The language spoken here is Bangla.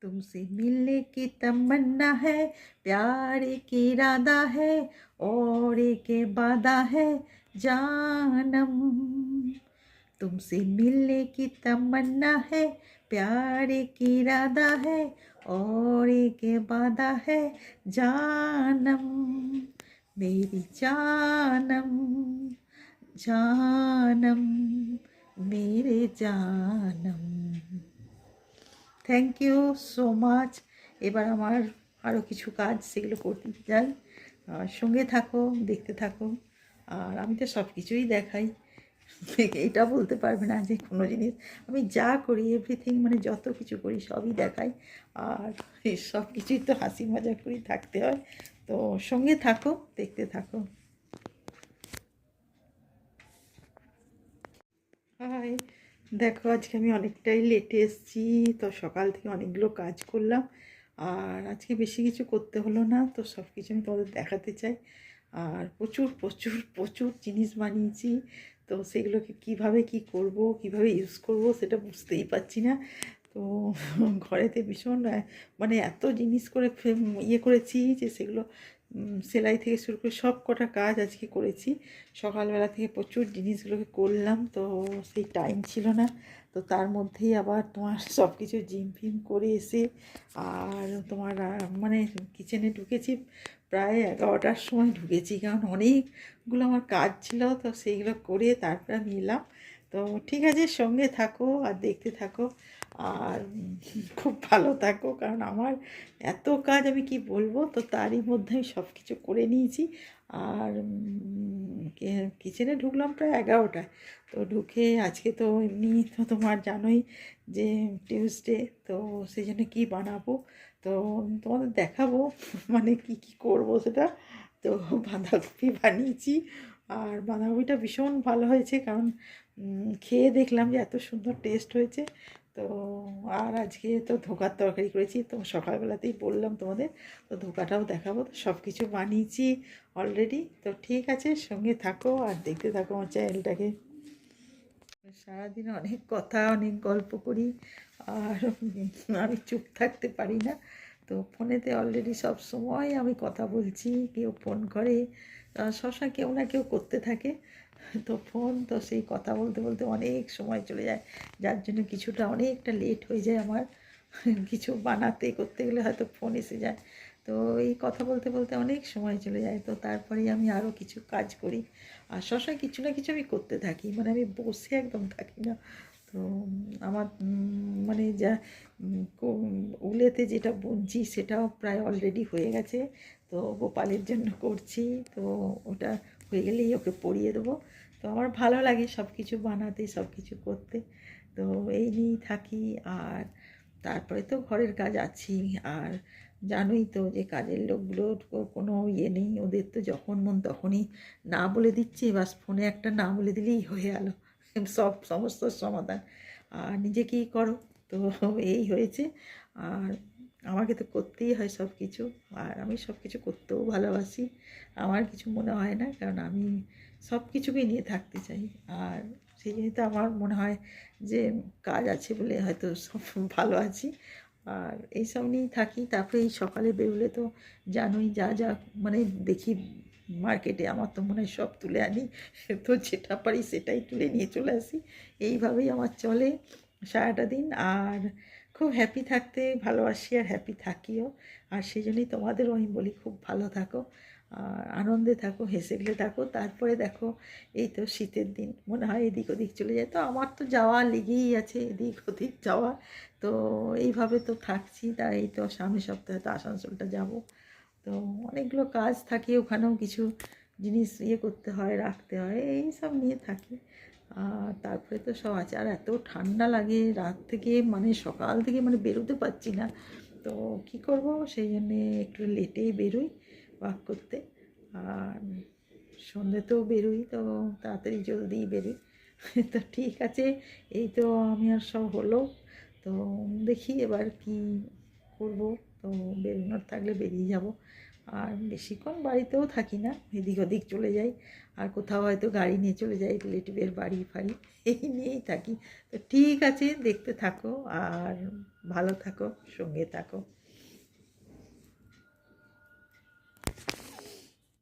तुमसे मिलने की तमन्ना है, प्यार की इरादा है, और एक वादा है जानम। तुमसे मिलने की तमन्ना है, प्यार की इरादा है, और एक वादा है जानम। मेरी जानम, जानम, मेरे जानम। Thank you so much. এবার আমার আরও কিছু কাজ সেগুলো করতে যাই, আর সঙ্গে থাকো, দেখতে থাকো। আর আমি তো সব কিছুই দেখাই, এটা বলতে পারবে না যে কোনো জিনিস আমি যা করি এভরিথিং, মানে যত কিছু করি সবই দেখাই। আর সব কিছুই তো হাসি মজা করেই থাকতে হয়। তো সঙ্গে থাকো, দেখতে থাকো। হাই, দেখো আজকে আমি অনেকটাই লেটে এসেছি। তো সকাল থেকে অনেকগুলো কাজ করলাম, আর আজকে বেশি কিছু করতে হলো না। তো সব কিছু আমি তোমাদের দেখাতে চাই। আর প্রচুর প্রচুর প্রচুর জিনিস বানিয়েছি। তো সেগুলোকে কিভাবে কি করব, কিভাবে ইউজ করব সেটা বুঝতেই পারছি না। তো ঘরেতে ভীষণ মানে এত জিনিস করে ইয়ে করেছি যে সেগুলো সেলাই থেকে শুরু করে সব কটা কাজ আজকে করেছি। সকালবেলা থেকে প্রচুর জিনিসগুলোকে করলাম, তো সেই টাইম ছিল না। তো তার মধ্যেই আবার তোমার সব কিছু জিম ফিম করে এসে আর তোমার মানে কিচেনে ঢুকেছি প্রায় 11টার সময় ঢুকেছি, কারণ অনেকগুলো আমার কাজ ছিল। তো সেইগুলো করে তারপরে আমি এলাম। তো ঠিক আছে, সঙ্গে থাকো আর দেখতে থাকো, আর খুব ভালো থাকো, কারণ আমার এত কাজ আমি কি বলবো। তো তারই মধ্যে আমি সব কিছু করে নিয়েছি। আর কিচেনে ঢুকলাম প্রায় 11টায়। তো ঢুকে আজকে তো এমনি তো তোমার জানোই যে টিউসডে, তো সেই জন্য কী বানাবো তো তোমাদের দেখাবো, মানে কি কি করব সেটা। তো বাঁধাকপি বানিয়েছি, আর বাঁধাকপিটা ভীষণ ভালো হয়েছে, কারণ খেয়ে দেখলাম যে এত সুন্দর টেস্ট হয়েছে। তো আর আজকে তো ধোকার তরকারি করেছি, তো সকালবেলাতেই বললাম তোমাদের। তো ধোকাটাও দেখাবো। তো সব কিছু বানিয়েছি অলরেডি। তো ঠিক আছে, সঙ্গে থাকো আর দেখতে থাকো আমার চ্যানেলটাকে। সারাদিন অনেক কথা, অনেক গল্প করি, আর আমি চুপ থাকতে পারি না। তো ফোনেতে অলরেডি সব সময় আমি কথা বলছি, কেউ ফোন করে, সবসময় কেউ না কেউ করতে থাকে। তো ফোন, তো সেই কথা বলতে বলতে অনেক সময় চলে যায়, যার জন্য কিছুটা অনেকটা লেট হয়ে যায় আমার। কিছু বানাতে করতে গেলে হয়তো ফোন এসে যায়। তো এই কথা বলতে বলতে অনেক সময় চলে যায়। তো তারপরেই আমি আরও কিছু কাজ করি, আর সবসময় কিছু না কিছু আমি করতে থাকি, মানে আমি বসে একদম থাকি না। তো আমার মানে যা উলেতে যেটা বুনছি সেটাও প্রায় অলরেডি হয়ে গেছে। তো গোপালের জন্য করছি। তো ওটা হয়ে গেলেই ওকে পরিয়ে দেবো। তো আমার ভালো লাগে সব কিছু বানাতে, সব কিছু করতে। তো এই নিয়েই থাকি। আর তারপরে তো ঘরের কাজ আছেই। আর জানোই তো যে কাজের লোকগুলোর কোনো ইয়ে নেই, ওদের তো যখন মন তখনই না বলে দিচ্ছে, বাস ফোনে একটা না বলে দিলেই হয়ে গেল সব সমস্যার সমাধান। আর নিজে কী করো, তো এই হয়েছে। আর আমাকে তো করতেই হয় সব কিছু, আর আমি সব কিছু করতেও ভালোবাসি। আমার কিছু মনে হয় না, কারণ আমি সব কিছুকেই নিয়ে থাকতে চাই। আর সেই জন্যই তো আমার মনে হয় যে কাজ আছে বলে হয়তো সব ভালো আছি। আর এইসব নিয়েই থাকি। তারপরে এই সকালে বেরোলে তো জানোই যা যা মানে দেখি মার্কেটে, আমার তো মনে হয় সব তুলে আনি। তো যেটা পারি সেটাই তুলে নিয়ে চলে আসি। এইভাবেই আমার চলে সারাটা দিন। আর খুব হ্যাপি থাকতে ভালোবাসি, আর হ্যাপি থাকিও। আর সেই জন্যই তোমাদেরও আমি বলি খুব ভালো থাকো, আর আনন্দে থাকো, হেসে খেলে থাকো। তারপরে দেখো এই তো শীতের দিন, মনে হয় এদিক ওদিক চলে যায়। তো আমার তো যাওয়া লেগেই আছে, এদিক ওদিক যাওয়া। তো এইভাবে তো থাকছি। তাই এই তো সামনের সপ্তাহে তো আসানসোলটা যাব। তো অনেকগুলো কাজ থাকে, ওখানেও কিছু জিনিস ইয়ে করতে হয়, রাখতে হয়, এই সব নিয়ে থাকি। আর তারপরে তো সব আছে। আর এত ঠান্ডা লাগে রাত থেকে, মানে সকাল থেকে মানে বেরোতে পারছি না। তো কী করব, সেই জন্যে একটু লেটেই বেরোই ওয়াক করতে। আর সন্ধ্যেতেও বেরোই, তো তাড়াতাড়ি জলদিই বেরোই। তো ঠিক আছে, এই তো আমি আর সব হলো। তো দেখি এবার কি করব। তো বেরোনোর থাকলে বেরিয়ে যাব। আর বেশিক্ষণ বাড়িতেও থাকি না, এদিক ওদিক চলে যাই, আর কোথাও হয়তো গাড়ি নিয়ে চলে যাই রিলেটিভের বাড়ি ফাড়ি, এই নিয়েই থাকি। তো ঠিক আছে, দেখতে থাকো আর ভালো থাকো, সঙ্গে থাকো।